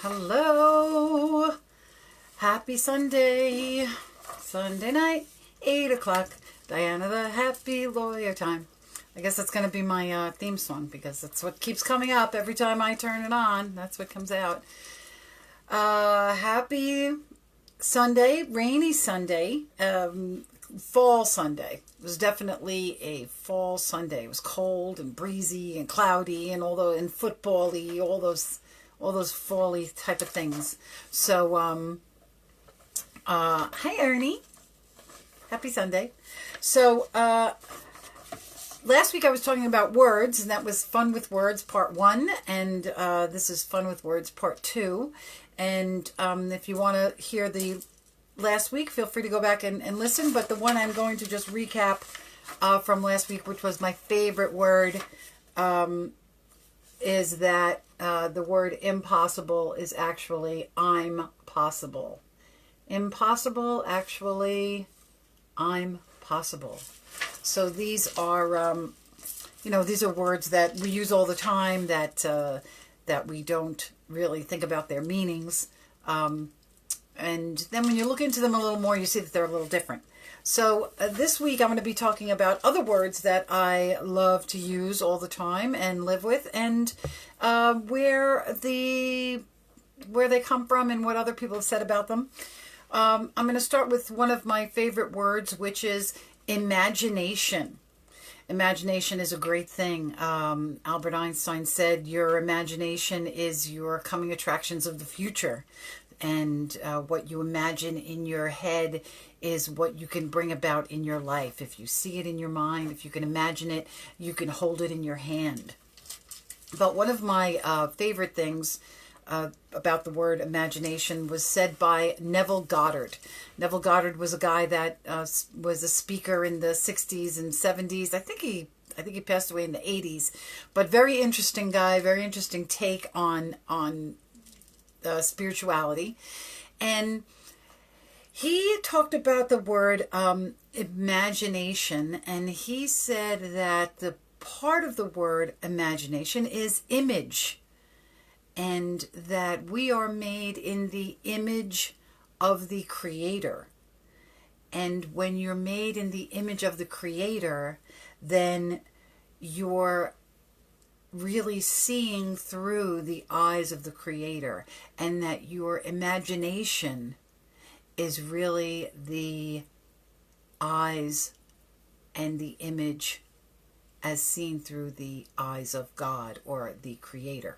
Hello. Happy Sunday. Sunday night, 8 o'clock. Diana the Happy Lawyer time. I guess that's going to be my theme song because that's what keeps coming up every time I turn it on. That's what comes out. Happy Sunday, rainy Sunday, fall Sunday. It was definitely a fall Sunday. It was cold and breezy and cloudy and and football-y, all those fall-y type of things. So, hi Ernie. Happy Sunday. So, last week I was talking about words, and that was Fun with Words Part 1, and this is Fun with Words Part 2. And if you want to hear the last week, feel free to go back and listen. But the one I'm going to just recap from last week, which was my favorite word, is that the word impossible is actually I'm possible. Impossible, actually, I'm possible. So these are, these are words that we use all the time that we don't really think about their meanings. And then when you look into them a little more, you see that they're a little different. So this week I'm going to be talking about other words that I love to use all the time and live with, and where they come from and what other people have said about them. I'm going to start with one of my favorite words, which is imagination. Imagination is a great thing. Albert Einstein said your imagination is your coming attractions of the future. And what you imagine in your head is what you can bring about in your life. If you see it in your mind, if you can imagine it, you can hold it in your hand. But one of my favorite things about the word imagination was said by Neville Goddard. Neville Goddard was a guy that was a speaker in the 60s and 70s. I think he passed away in the 80s. But very interesting guy, very interesting take on spirituality. And he talked about the word imagination, and he said that the part of the word imagination is image, and that we are made in the image of the Creator. And when you're made in the image of the Creator, then you're really seeing through the eyes of the Creator, and that your imagination is really the eyes and the image as seen through the eyes of God or the Creator,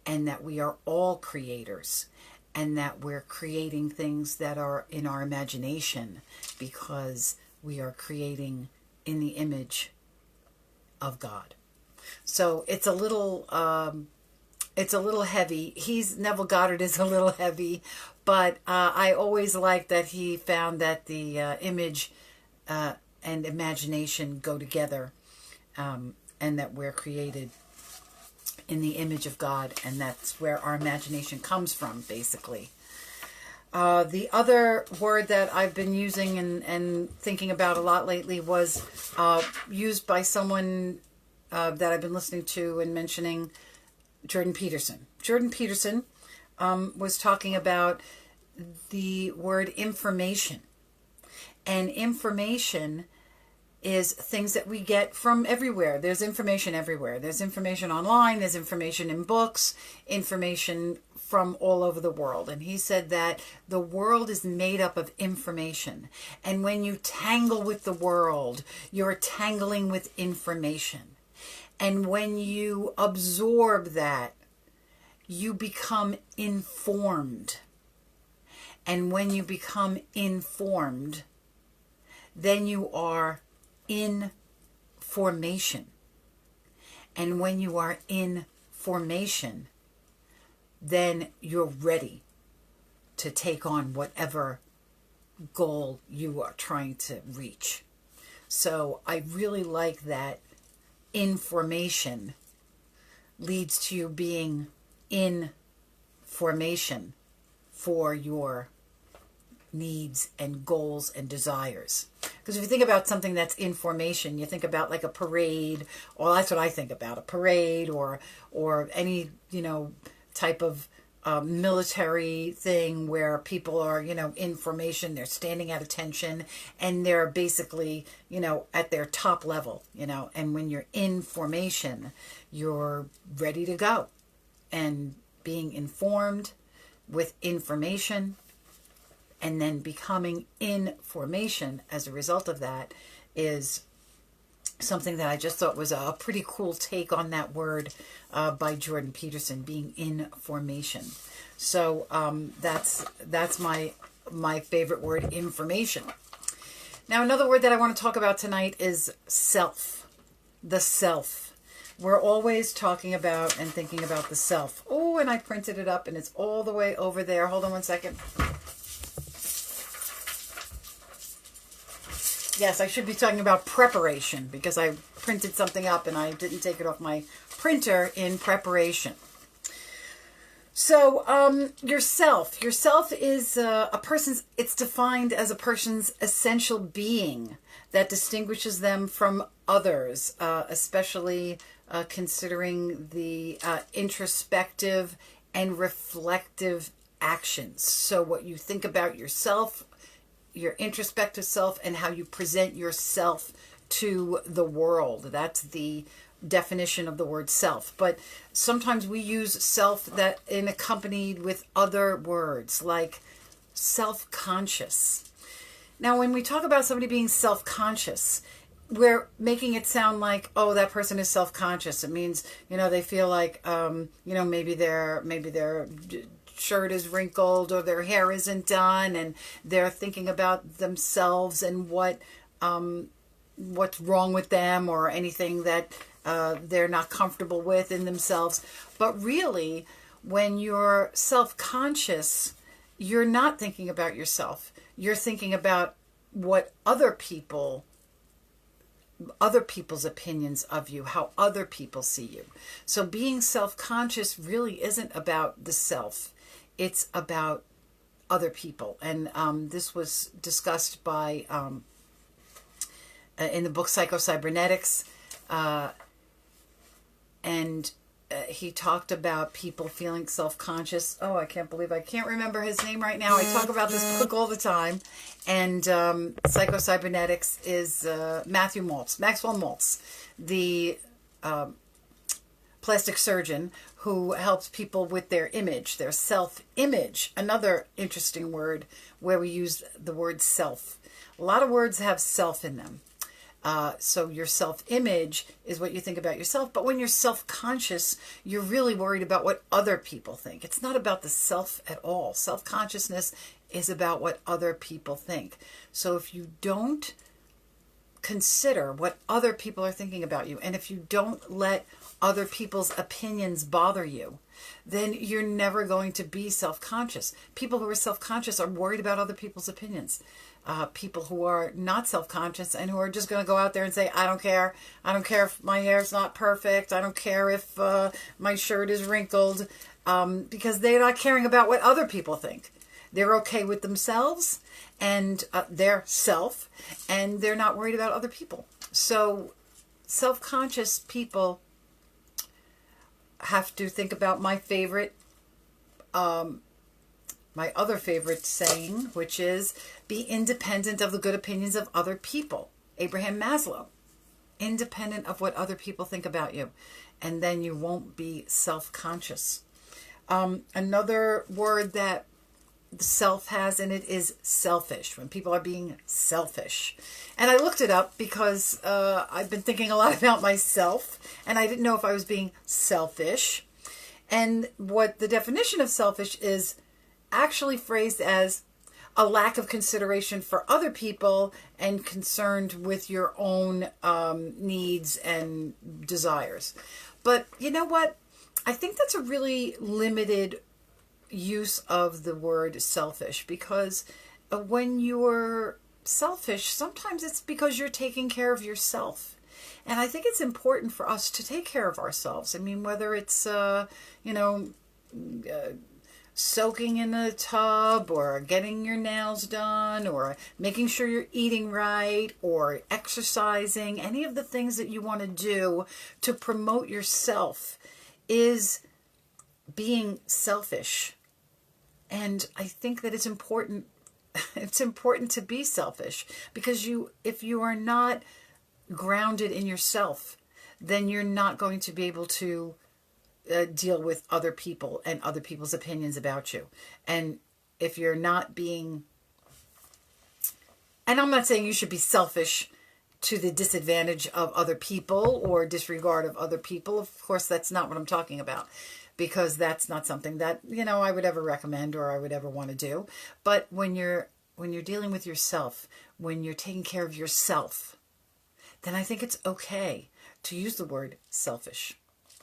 and that we are all creators, and that we're creating things that are in our imagination because we are creating in the image of God. So it's a little heavy. Neville Goddard is a little heavy, but I always like that he found that the image and imagination go together, and that we're created in the image of God, and that's where our imagination comes from, basically. The other word that I've been using and thinking about a lot lately was used by someone that I've been listening to and mentioning, Jordan Peterson. Jordan Peterson was talking about the word information. And information is things that we get from everywhere. There's information everywhere. There's information online, there's information in books, information from all over the world. And he said that the world is made up of information. And when you tangle with the world, you're tangling with information. And when you absorb that, you become informed. And when you become informed, then you are in formation. And when you are in formation, then you're ready to take on whatever goal you are trying to reach. So I really like that information leads to you being in formation for your needs and goals and desires. Because if you think about something that's in formation, you think about like a parade, or that's what I think about, a parade or any, type of military thing where people are, in formation, they're standing at attention, and they're basically, at their top level, and when you're in formation, you're ready to go. And being informed with information and then becoming in formation as a result of that is something that I just thought was a pretty cool take on that word by Jordan Peterson, being in formation. So that's my favorite word, information. Now, another word that I want to talk about tonight is self. The self. We're always talking about and thinking about the self. Oh, and I printed it up and it's all the way over there. Hold on one second. Yes, I should be talking about preparation because I printed something up and I didn't take it off my printer in preparation. So, yourself. Yourself is a person's, it's defined as a person's essential being that distinguishes them from others, especially considering the introspective and reflective actions. So what you think about yourself, your introspective self, and how you present yourself to the world. That's the definition of the word self. But sometimes we use self that in accompanied with other words like self-conscious. Now, when we talk about somebody being self-conscious, we're making it sound like, oh, that person is self-conscious. It means, they feel like, maybe their shirt is wrinkled or their hair isn't done, and they're thinking about themselves and what's wrong with them or anything that they're not comfortable with in themselves. But really, when you're self-conscious, you're not thinking about yourself. You're thinking about what other people's opinions of you, how other people see you. So being self-conscious really isn't about the self. It's about other people. And this was discussed by in the book Psycho-Cybernetics. And he talked about people feeling self-conscious. Oh, I can't believe I can't remember his name right now. I talk about this book all the time. And Psycho-Cybernetics is Maxwell Maltz, the plastic surgeon who helps people with their image, their self-image. Another interesting word where we use the word self. A lot of words have self in them. So your self-image is what you think about yourself. But when you're self-conscious, you're really worried about what other people think. It's not about the self at all. Self-consciousness is about what other people think. So if you don't consider what other people are thinking about you, and if you don't let other people's opinions bother you, then you're never going to be self-conscious. People who are self-conscious are worried about other people's opinions. People who are not self-conscious and who are just going to go out there and say, I don't care. I don't care if my hair's not perfect. I don't care if my shirt is wrinkled, because they're not caring about what other people think. They're okay with themselves and their self, and they're not worried about other people. So self-conscious people have to think about my other favorite saying, which is, be independent of the good opinions of other people. Abraham Maslow. Independent of what other people think about you. And then you won't be self-conscious. Another word that the self has in it is selfish. When people are being selfish. And I looked it up because I've been thinking a lot about myself. And I didn't know if I was being selfish. And what the definition of selfish is actually phrased as a lack of consideration for other people and concerned with your own needs and desires. But you know what? I think that's a really limited use of the word selfish, because when you're selfish, sometimes it's because you're taking care of yourself. And I think it's important for us to take care of ourselves. I mean, whether it's, soaking in a tub, or getting your nails done, or making sure you're eating right, or exercising, any of the things that you want to do to promote yourself is being selfish. And I think that it's important. It's important to be selfish, because if you are not grounded in yourself, then you're not going to be able to deal with other people and other people's opinions about you. And if you're not being, and I'm not saying you should be selfish to the disadvantage of other people or disregard of other people. Of course, that's not what I'm talking about, because that's not something that, I would ever recommend or I would ever want to do. But when you're dealing with yourself, when you're taking care of yourself, then I think it's okay to use the word selfish.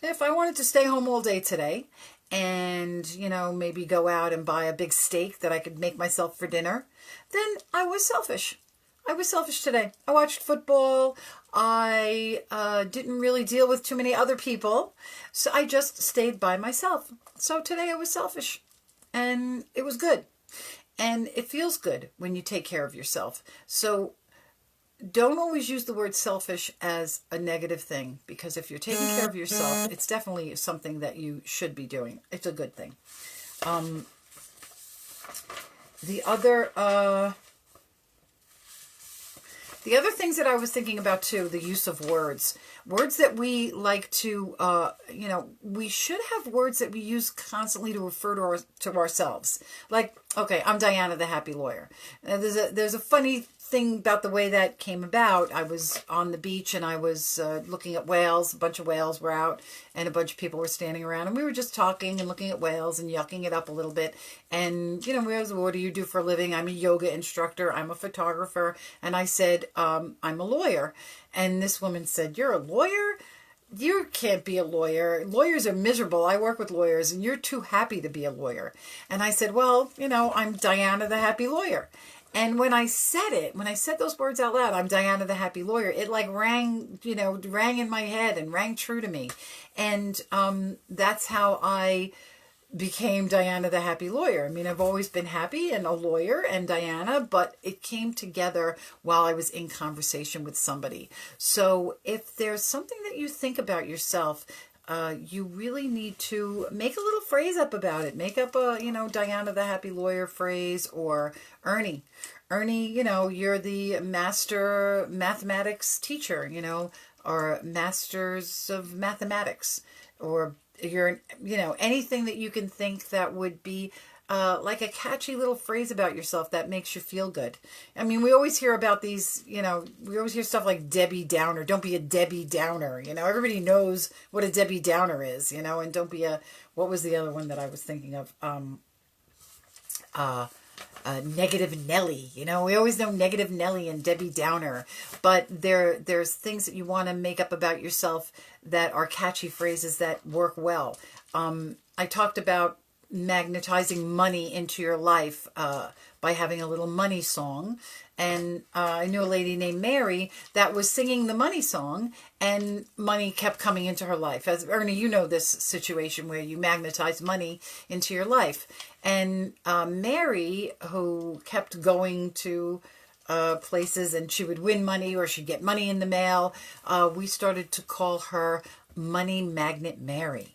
If I wanted to stay home all day today and, maybe go out and buy a big steak that I could make myself for dinner, then I was selfish. I was selfish today. I watched football. I didn't really deal with too many other people. So I just stayed by myself. So today I was selfish. And it was good. And it feels good when you take care of yourself. So don't always use the word selfish as a negative thing, because if you're taking care of yourself, it's definitely something that you should be doing. It's a good thing. The other things that I was thinking about too, the use of words that we like to, we should have words that we use constantly to refer to ourselves. Like, okay, I'm Diana the Happy Lawyer. There's a funny thing about the way that came about. I was on the beach and I was looking at whales. A bunch of whales were out and a bunch of people were standing around, and we were just talking and looking at whales and yucking it up a little bit. And, what do you do for a living? I'm a yoga instructor. I'm a photographer. And I said, I'm a lawyer. And this woman said, "You're a lawyer? You can't be a lawyer. Lawyers are miserable. I work with lawyers and you're too happy to be a lawyer." And I said, "Well, I'm Diana the Happy Lawyer." And when I said those words out loud, I'm Diana the Happy Lawyer, it like rang in my head and rang true to me. And that's how I became Diana the Happy Lawyer. I mean, I've always been happy and a lawyer and Diana, but it came together while I was in conversation with somebody. So if there's something that you think about yourself, you really need to make a little phrase up about it. Make up a, Diana the Happy Lawyer phrase, or Ernie, you're the master mathematics teacher, or masters of mathematics, or you're, anything that you can think that would be like a catchy little phrase about yourself that makes you feel good. I mean, we always hear about these, we always hear stuff like Debbie Downer. Don't be a Debbie Downer. Everybody knows what a Debbie Downer is, and don't be what was the other one that I was thinking of? Negative Nelly. We always know Negative Nelly and Debbie Downer, but there's things that you want to make up about yourself that are catchy phrases that work well. I talked about magnetizing money into your life by having a little money song. And I knew a lady named Mary that was singing the money song, and money kept coming into her life. As Ernie, this situation where you magnetize money into your life. And Mary, who kept going to places and she would win money or she'd get money in the mail, we started to call her Money Magnet Mary.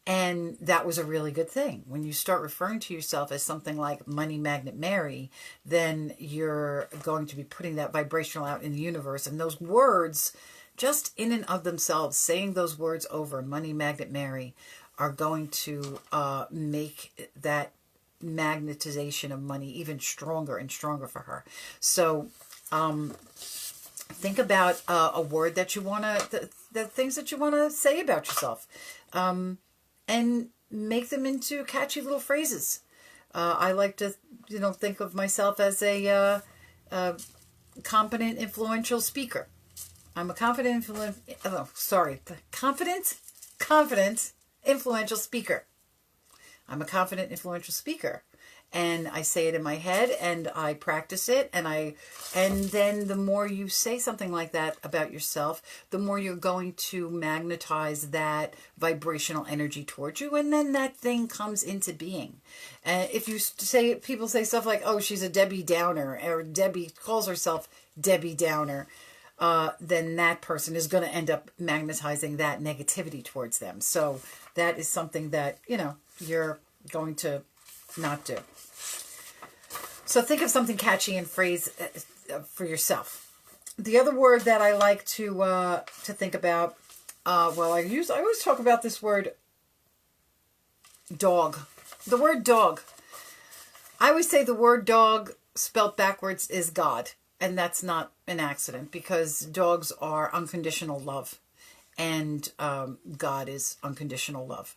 And that was a really good thing. When you start referring to yourself as something like Money Magnet Mary, then you're going to be putting that vibrational out in the universe. And those words, just in and of themselves, saying those words over, Money Magnet Mary, are going to make that magnetization of money even stronger and stronger for her. So think about a word that you want to, the things that you want to say about yourself. And make them into catchy little phrases. I like to, think of myself as a competent, influential speaker. I'm a confident, influential speaker. I'm a confident, influential speaker. And I say it in my head and I practice it. And then the more you say something like that about yourself, the more you're going to magnetize that vibrational energy towards you. And then that thing comes into being. And if people say stuff like, "Oh, she's a Debbie Downer," or Debbie calls herself Debbie Downer. then that person is going to end up magnetizing that negativity towards them. So that is something that, you're going to not do. So think of something catchy and phrase for yourself. The other word that I like to think about, I always talk about this word dog. The word dog. I always say the word dog spelt backwards is God. And that's not an accident, because dogs are unconditional love. And God is unconditional love.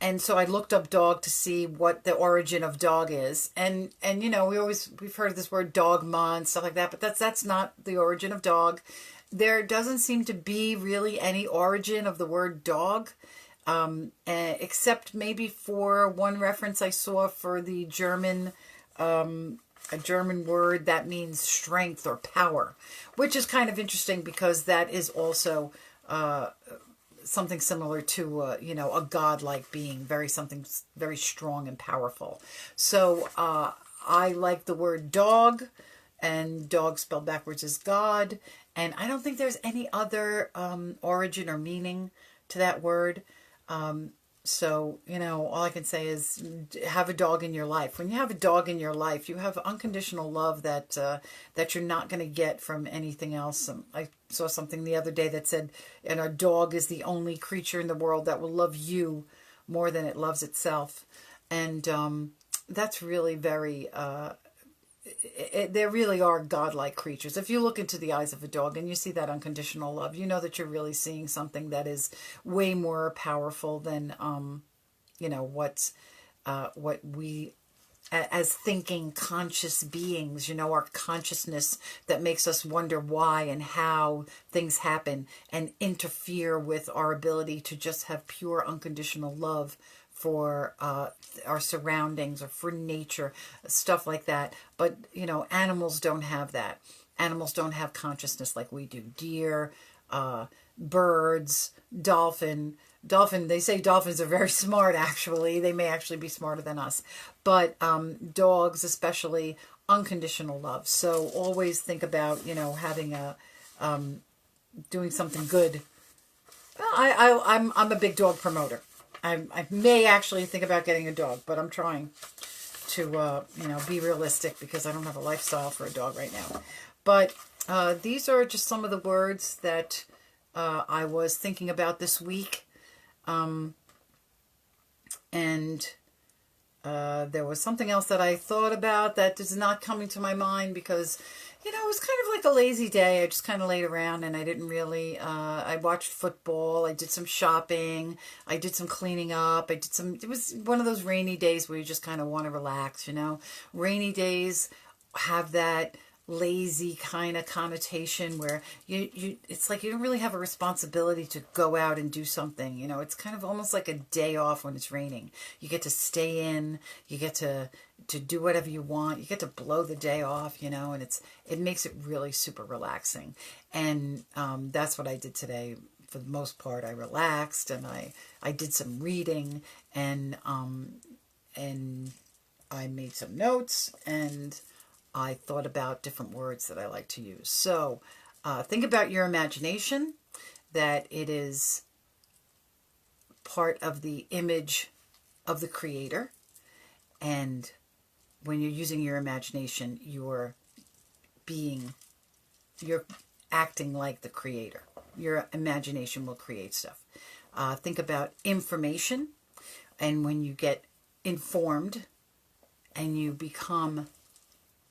And so I looked up dog to see what the origin of dog is. And we've heard this word dogma and stuff like that, but that's not the origin of dog. There doesn't seem to be really any origin of the word dog, except maybe for one reference I saw for the German, a German word that means strength or power, which is kind of interesting because that is also something similar to, a godlike being, something very strong and powerful. So I like the word dog, and dog spelled backwards is God. And I don't think there's any other origin or meaning to that word. So, all I can say is have a dog in your life. When you have a dog in your life, you have unconditional love that you're not going to get from anything else. I saw something the other day that said, and a dog is the only creature in the world that will love you more than it loves itself. And that's really very... there really are godlike creatures. If you look into the eyes of a dog and you see that unconditional love, you know that you're really seeing something that is way more powerful than, what we, as thinking conscious beings, our consciousness that makes us wonder why and how things happen and interfere with our ability to just have pure unconditional love for our surroundings or for nature, stuff like that. But, animals don't have that. Animals don't have consciousness like we do. Deer, birds, dolphin, they say dolphins are very smart, actually. They may actually be smarter than us. But dogs, especially, unconditional love. So always think about, having doing something good. Well, I'm a big dog promoter. I may actually think about getting a dog, but I'm trying to, be realistic because I don't have a lifestyle for a dog right now. But these are just some of the words that I was thinking about this week. And there was something else that I thought about that is not coming to my mind because, it was kind of like a lazy day. I just kind of laid around and I didn't really, I watched football. I did some shopping. I did some cleaning up. It was one of those rainy days where you just kind of want to relax, Rainy days have that lazy kind of connotation where it's like you don't really have a responsibility to go out and do something. It's kind of almost like a day off when it's raining. You get to stay in, you get to do whatever you want, you get to blow the day off, and it makes it really super relaxing. And that's what I did today. For the most part, I relaxed and I did some reading and I made some notes and I thought about different words that I like to use. So think about your imagination, that it is part of the image of the Creator. And when you're using your imagination, you're acting like the Creator. Your imagination will create stuff. Think about information. And when you get informed and you become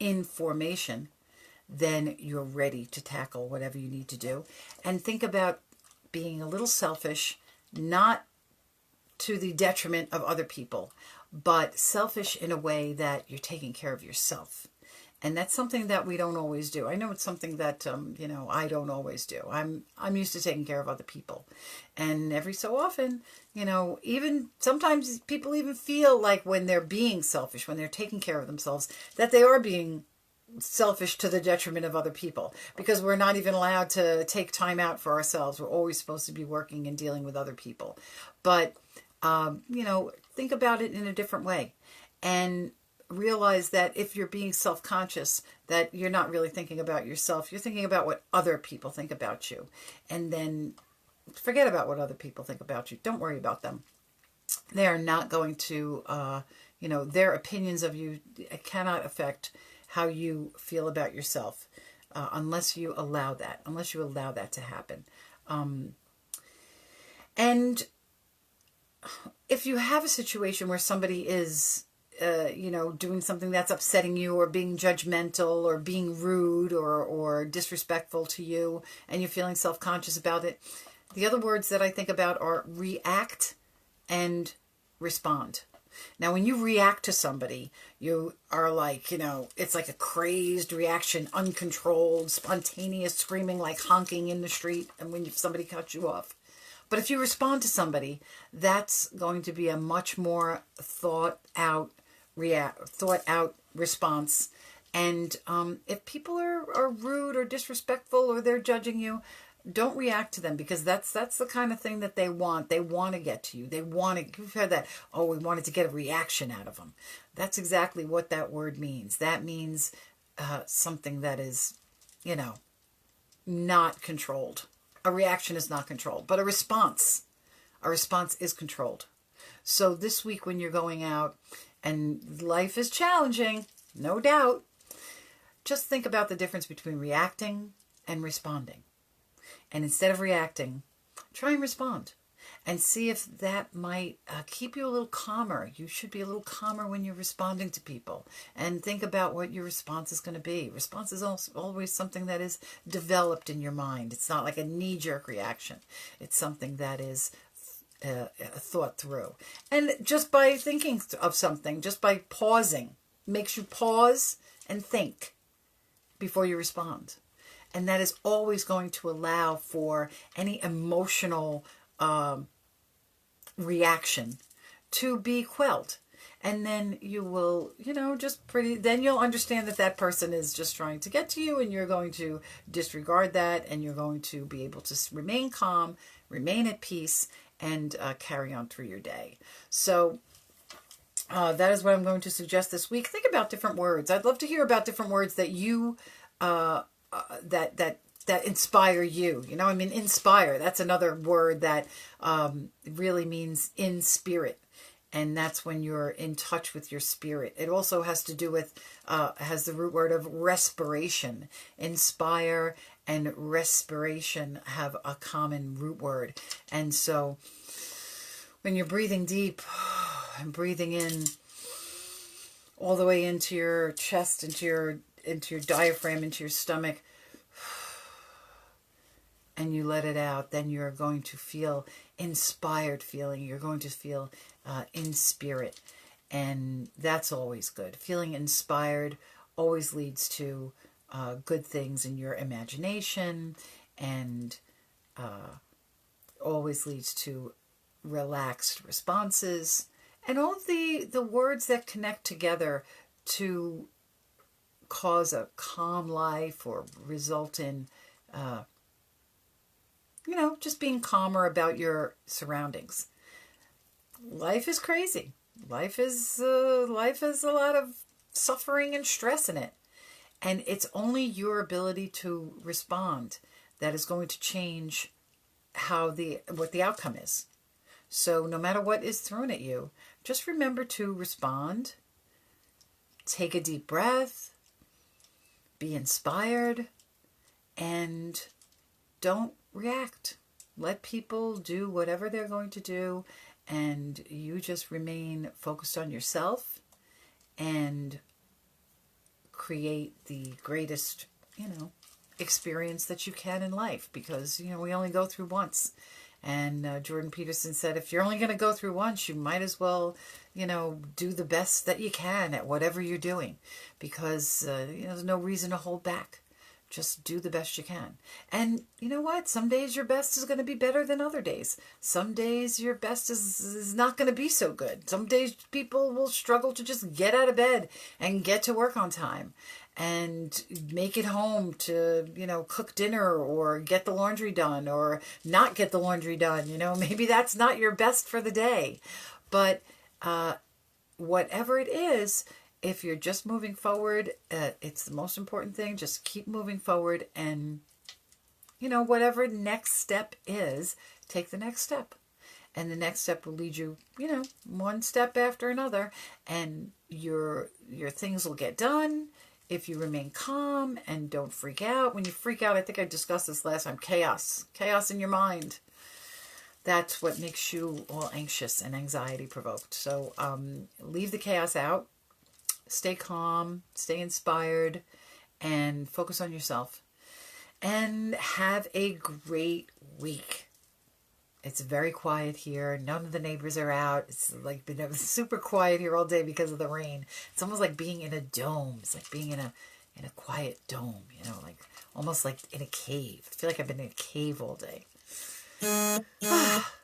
information, then you're ready to tackle whatever you need to do. And think about being a little selfish, not to the detriment of other people, but selfish in a way that you're taking care of yourself. And that's something that we don't always do. I know it's something that, I don't always do. I'm used to taking care of other people. And every so often, even sometimes people even feel like when they're being selfish, when they're taking care of themselves, that they are being selfish to the detriment of other people, because we're not even allowed to take time out for ourselves. We're always supposed to be working and dealing with other people. But, think about it in a different way. And realize that if you're being self-conscious, that you're not really thinking about yourself. You're thinking about what other people think about you. And then forget about what other people think about you. Don't worry about them. They are not going to, their opinions of you cannot affect how you feel about yourself unless you allow that to happen. And if you have a situation where somebody is, doing something that's upsetting you, or being judgmental, or being rude, or disrespectful to you, and you're feeling self-conscious about it, the other words that I think about are react and respond. Now, when you react to somebody, you are like, it's like a crazed reaction, uncontrolled, spontaneous screaming, like honking in the street, and when somebody cuts you off. But if you respond to somebody, that's going to be a much more thought out response. And if people are rude or disrespectful, or they're judging you, don't react to them, because that's the kind of thing that they want. They want to get to you. You've heard that, we wanted to get a reaction out of them. That's exactly what that word means. That means something that is, not controlled. A reaction is not controlled, but a response is controlled. So this week when you're going out and life is challenging, no doubt, just think about the difference between reacting and responding. And instead of reacting, try and respond and see if that might keep you a little calmer. You should be a little calmer when you're responding to people, and think about what your response is going to be. Response is always something that is developed in your mind. It's not like a knee-jerk reaction. It's something that is thought through. And just by thinking of something, just by pausing, makes you pause and think before you respond. And that is always going to allow for any emotional reaction to be quelled. And then you will, then you'll understand that person is just trying to get to you, and you're going to disregard that, and you're going to be able to remain calm, remain at peace, and carry on through your day. So that is what I'm going to suggest this week. Think about different words. I'd love to hear about different words that you that inspire you. Inspire, that's another word that really means in spirit. And that's when you're in touch with your spirit. It also has to do with, has the root word of respiration. Inspire and respiration have a common root word. And so when you're breathing deep and breathing in all the way into your chest, into your diaphragm, into your stomach, and you let it out, then you're going to feel inspired feeling. You're going to feel in spirit. And that's always good. Feeling inspired always leads to good things in your imagination, and always leads to relaxed responses, and all of the words that connect together to cause a calm life, or result in, just being calmer about your surroundings. Life is crazy. Life is a lot of suffering and stress in it. And it's only your ability to respond that is going to change what the outcome is. So no matter what is thrown at you, just remember to respond, take a deep breath, be inspired, and don't react. Let people do whatever they're going to do, and you just remain focused on yourself and create the greatest, experience that you can in life, because, we only go through once. And Jordan Peterson said, if you're only going to go through once, you might as well, do the best that you can at whatever you're doing, because there's no reason to hold back. Just do the best you can. And you know what? Some days your best is going to be better than other days. Some days your best is not going to be so good. Some days people will struggle to just get out of bed and get to work on time and make it home to, cook dinner or get the laundry done or not get the laundry done. Maybe that's not your best for the day. But whatever it is, if you're just moving forward, it's the most important thing. Just keep moving forward, and whatever next step is, take the next step. And the next step will lead you, one step after another, and your things will get done if you remain calm and don't freak out. When you freak out, I think I discussed this last time, chaos in your mind. That's what makes you all anxious and anxiety provoked. So leave the chaos out, stay calm, stay inspired, and focus on yourself. And have a great week. It's very quiet here. None of the neighbors are out. It's like been super quiet here all day because of the rain. It's almost like being in a dome. It's like being in a quiet dome, like almost like in a cave. I feel like I've been in a cave all day.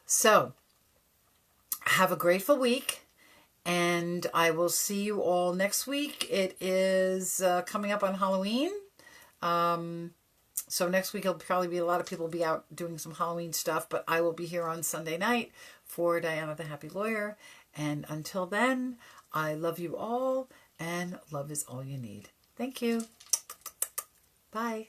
So, have a grateful week, and I will see you all next week. It is coming up on Halloween. So next week, it'll probably be a lot of people will be out doing some Halloween stuff, but I will be here on Sunday night for Diana the Happy Lawyer. And until then, I love you all, and love is all you need. Thank you. Bye.